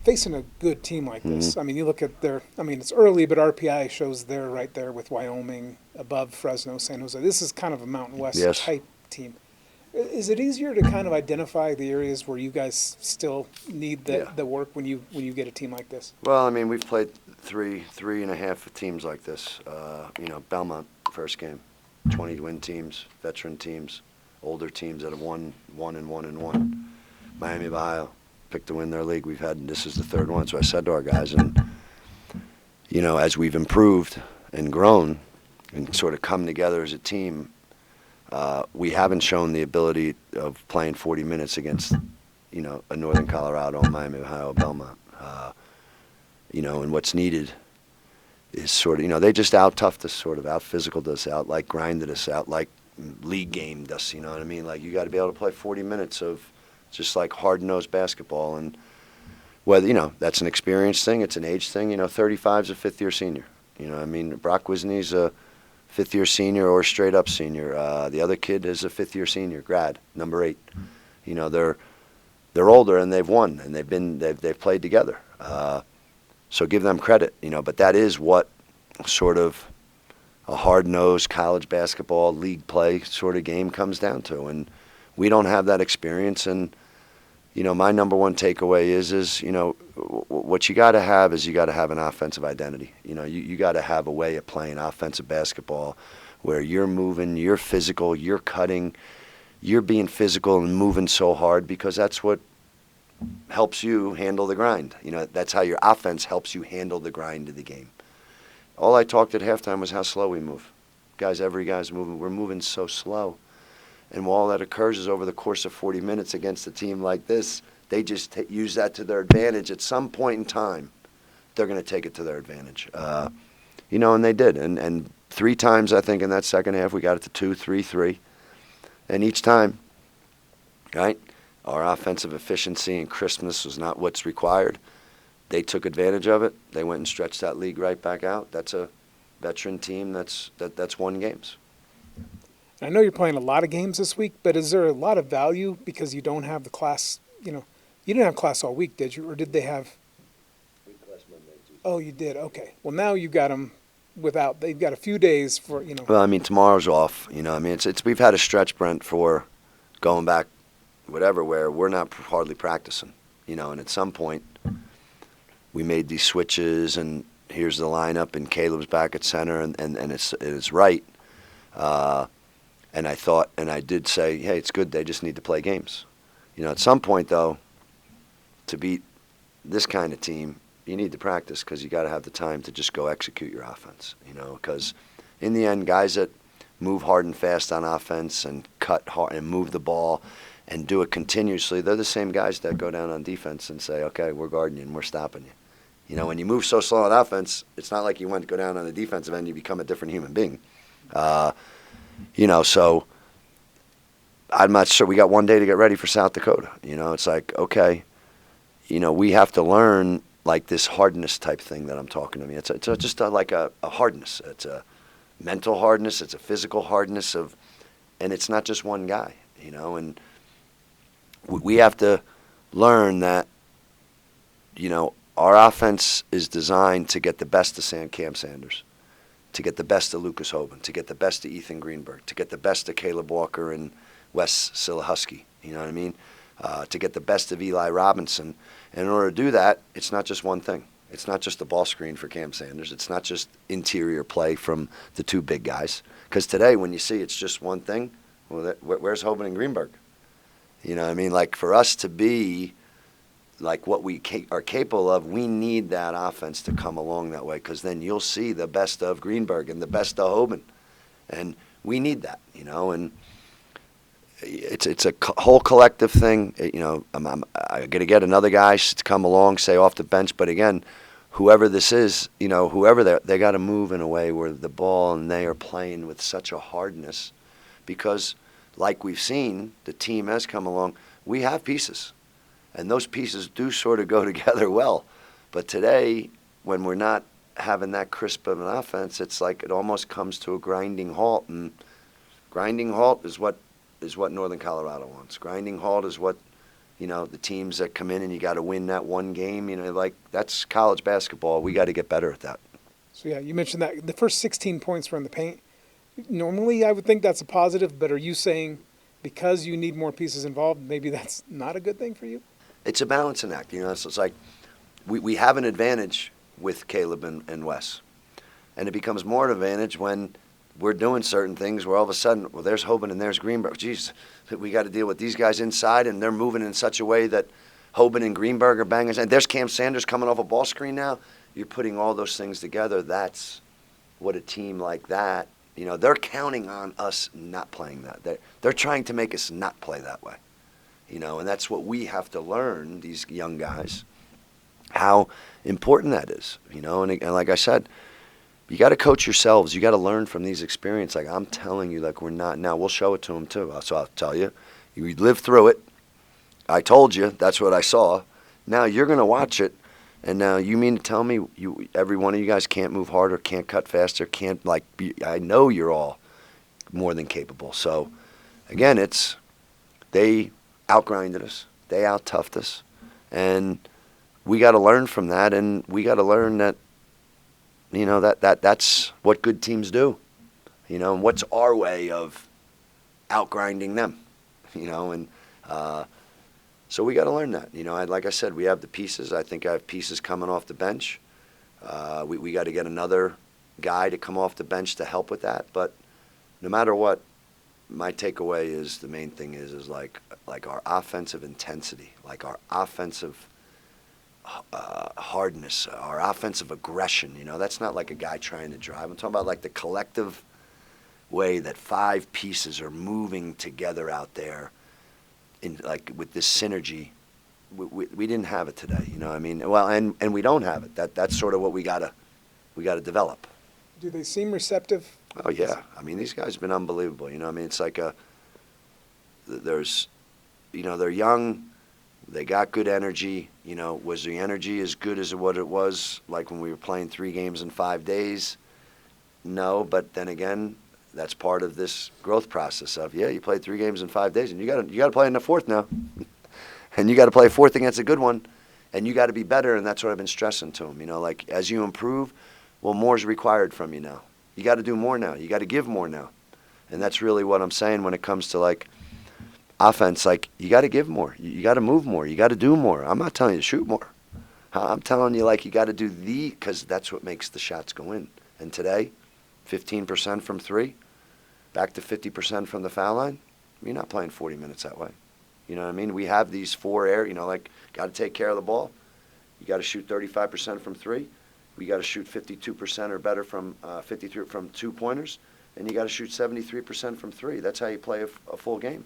facing a good team like this. I mean, you look at their. I mean, it's early, but RPI shows they're right there with Wyoming, above Fresno, San Jose. This is kind of a Mountain West Yes. type team. Is it easier to kind of identify the areas where you guys still need Yeah. the work when you get a team like this? Well, I mean, we've played three and a half teams like this. Belmont, first game, 20-win teams, veteran teams, older teams that have won one and one and one. Miami of Ohio picked to win their league. This is the third one. So I said to our guys, and as we've improved and grown and sort of come together as a team, we haven't shown the ability of playing 40 minutes against, a Northern Colorado, Miami, Ohio, Belmont. And what's needed is sort of, they just out-toughed us, sort of out-physicaled us, grinded us, league gamed us, you know what I mean? Like, you got to be able to play 40 minutes of just like hard-nosed basketball. And whether, that's an experience thing, it's an age thing. 35's a fifth-year senior. I mean, Brock Wisney's a fifth-year senior or straight-up senior. The other kid is a fifth-year senior, grad, number 8. They're older and they've won and they've played together. So give them credit, But that is what sort of a hard-nosed college basketball league play sort of game comes down to, and we don't have that experience. And my number one takeaway is what you got to have is you got to have an offensive identity. You got to have a way of playing offensive basketball where you're moving, you're physical, you're cutting, you're being physical and moving so hard, because that's what helps you handle the grind. That's how your offense helps you handle the grind of the game. All I talked at halftime was how slow we move. Every guy's moving. We're moving so slow. And while that occurs is over the course of 40 minutes against a team like this, they just use that to their advantage. At some point in time, they're going to take it to their advantage. And they did. And 3 times, I think, in that second half, we got it to 2, 3, 3. And each time, right, our offensive efficiency and crispness was not what's required. They took advantage of it. They went and stretched that league right back out. That's a veteran team that's won games. I know you're playing a lot of games this week, but is there a lot of value because you don't have the class? You didn't have class all week, did you? Or did they have? Oh, you did. Okay. Well, now you got them without. They've got a few days for. Well, I mean, tomorrow's off. It's we've had a stretch, Brent, for going back, whatever, where we're not hardly practicing. And at some point, we made these switches, and here's the lineup, and Caleb's back at center, and it's right. And I thought, and I did say, hey, it's good. They just need to play games. At some point, though, to beat this kind of team, you need to practice, because you got to have the time to just go execute your offense. Because in the end, guys that move hard and fast on offense and cut hard and move the ball and do it continuously, they're the same guys that go down on defense and say, okay, we're guarding you and we're stopping you. When you move so slow on offense, it's not like you went to go down on the defensive end, you become a different human being. So I'm not sure. We got one day to get ready for South Dakota. It's like, okay, we have to learn like this hardness type thing that I'm talking to me. It's just like a hardness. It's a mental hardness. It's a physical hardness and it's not just one guy, and we have to learn that, our offense is designed to get the best of Cam Sanders, to get the best of Lucas Hoban, to get the best of Ethan Greenberg, to get the best of Caleb Walker and Wes Silahusky, you know what I mean? To get the best of Eli Robinson. And in order to do that, it's not just one thing. It's not just the ball screen for Cam Sanders. It's not just interior play from the 2 big guys. Because today, when you see it's just one thing, well, where's Hoban and Greenberg? You know what I mean? Like, for us to be like what we are capable of, we need that offense to come along that way, because then you'll see the best of Greenberg and the best of Hoban. And we need that, and it's a whole collective thing. I'm going to get another guy to come along, say off the bench, but again, whoever this is, whoever they got to move in a way where the ball and they are playing with such a hardness, because like we've seen, the team has come along. We have pieces. And those pieces do sort of go together well. But today, when we're not having that crisp of an offense, it's like it almost comes to a grinding halt. And grinding halt is what Northern Colorado wants. Grinding halt is what You know, the teams that come in and you got to win that one game, you know, like that's college basketball. We got to get better at that. So yeah, you mentioned that the first 16 points were in the paint. Normally, I would think that's a positive, but are you saying because you need more pieces involved, maybe that's not a good thing for you? It's a balancing act, you know. It's like we have an advantage with Caleb and Wes, and it becomes more an advantage when we're doing certain things where all of a sudden, well, there's Hoban and there's Greenberg. Jeez, we got to deal with these guys inside, and they're moving in such a way that Hoban and Greenberg are bangers. And there's Cam Sanders coming off a ball screen now. You're putting all those things together. That's what a team like that, you know, they're counting on us not playing that. They're trying to make us not play that way, you know, and that's what we have to learn, these young guys, how important that is, you know. And like I said, you got to coach yourselves. You got to learn from these experiences. Like I'm telling you, like we're not now. We'll show it to them too. So I'll tell you, you lived through it. I told you that's what I saw. Now you're gonna watch it, and now you mean to tell me every one of you guys can't move harder, can't cut faster, can't like be? I know you're all more than capable. So again, they outgrinded us, they out-toughed us, and we got to learn from that, and we got to learn that. You know, that's what good teams do, you know, and what's our way of outgrinding them, you know, and so we got to learn that, you know. Like I said, we have the pieces. I think I have pieces coming off the bench. We got to get another guy to come off the bench to help with that, but no matter what, my takeaway is the main thing is like our offensive intensity, like our offensive hardness, our offensive aggression. You know, that's not like a guy trying to drive. I'm talking about like the collective way that five pieces are moving together out there, in like with this synergy. We didn't have it today. You know what I mean? Well, and we don't have it. That's sort of what we gotta develop. Do they seem receptive? Oh yeah, I mean these guys have been unbelievable. You know, I mean it's like there's, you know, they're young. They got good energy. You know, was the energy as good as what it was like when we were playing 3 games in 5 days? No, but then again, that's part of this growth process of, yeah, you played 3 games in 5 days, and you got to play in the 4th now, and you got to play a 4th against a good one, and you got to be better, and that's what I've been stressing to them. You know, like as you improve, well, more is required from you now. You got to do more now. You got to give more now, and that's really what I'm saying when it comes to like offense. Like you got to give more, you got to move more, you got to do more. I'm not telling you to shoot more. I'm telling you like you got to do because that's what makes the shots go in. And today, 15% from 3, back to 50% from the foul line. You're not playing 40 minutes that way. You know what I mean? We have these 4 you know, like got to take care of the ball. You got to shoot 35% from 3. We got to shoot 52% or better from 53 from 2-pointers, and you got to shoot 73% from 3. That's how you play a full game.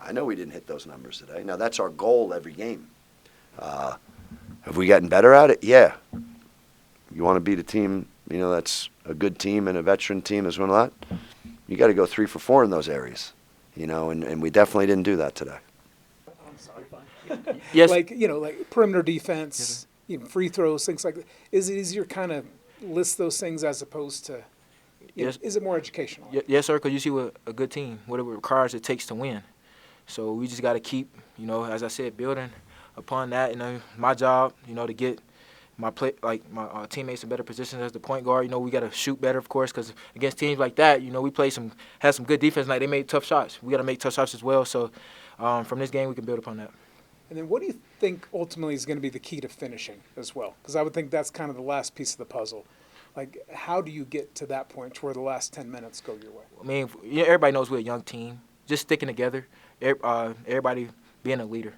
I know we didn't hit those numbers today. Now, that's our goal every game. Have we gotten better at it? Yeah. You want to beat a team, you know, that's a good team and a veteran team that's won a lot? You got to go 3 for 4 in those areas, you know, and we definitely didn't do that today. I'm sorry. Yes. Like, you know, like perimeter defense, you know, free throws, things like that. Is it easier kind of list those things as opposed to, you Yes. know, is it more educational? Yes, sir, because you see what a good team, what it requires it takes to win. So we just got to keep, you know, as I said, building upon that. You know, my job, you know, to get my teammates in better positions as the point guard. You know, we got to shoot better, of course, because against teams like that, you know, we had some good defense. Like they made tough shots. We got to make tough shots as well. So from this game, we can build upon that. And then what do you think ultimately is going to be the key to finishing as well? Because I would think that's kind of the last piece of the puzzle. Like, how do you get to that point to where the last 10 minutes go your way? I mean, yeah, everybody knows we're a young team. Just sticking together. Everybody being a leader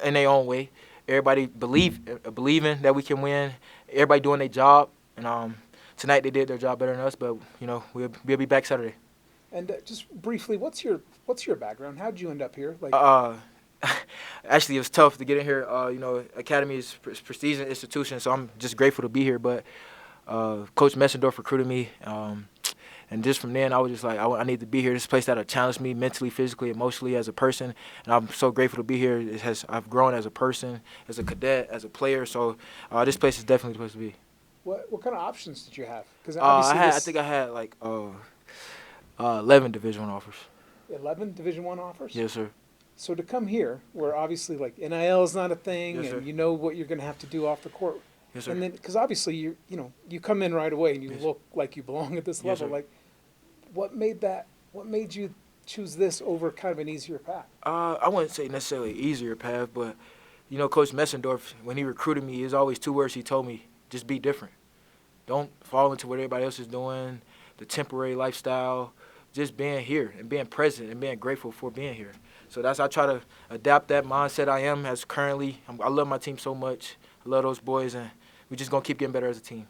in their own way. Everybody believing that we can win. Everybody doing their job. And tonight they did their job better than us. But you know we'll be back Saturday. And just briefly, what's your background? How did you end up here? Like, actually, it was tough to get in here. You know, Academy is a prestigious institution, so I'm just grateful to be here. But Coach Messendorf recruited me. And just from then, I was just like, I need to be here. This place that challenged me mentally, physically, emotionally as a person. And I'm so grateful to be here. I've grown as a person, as a cadet, as a player. So this place is definitely the place to be. what kind of options did you have? Because I think I had like 11 Division I offers. 11 Division I offers? Yes, sir. So to come here, where obviously like NIL is not a thing, Yes, sir. and you know what you're going to have to do off the court, Yes, sir. and then because obviously you come in right away and you Yes. look like you belong at this Yes, level. sir. Like, what made you choose this over kind of an easier path? I wouldn't say necessarily easier path, but you know, Coach Messendorf, when he recruited me, there's always two words he told me: just be different. Don't fall into what everybody else is doing, the temporary lifestyle. Just being here and being present and being grateful for being here. So I try to adapt that mindset I am as currently. I love my team so much. I love those boys, and we're just gonna keep getting better as a team.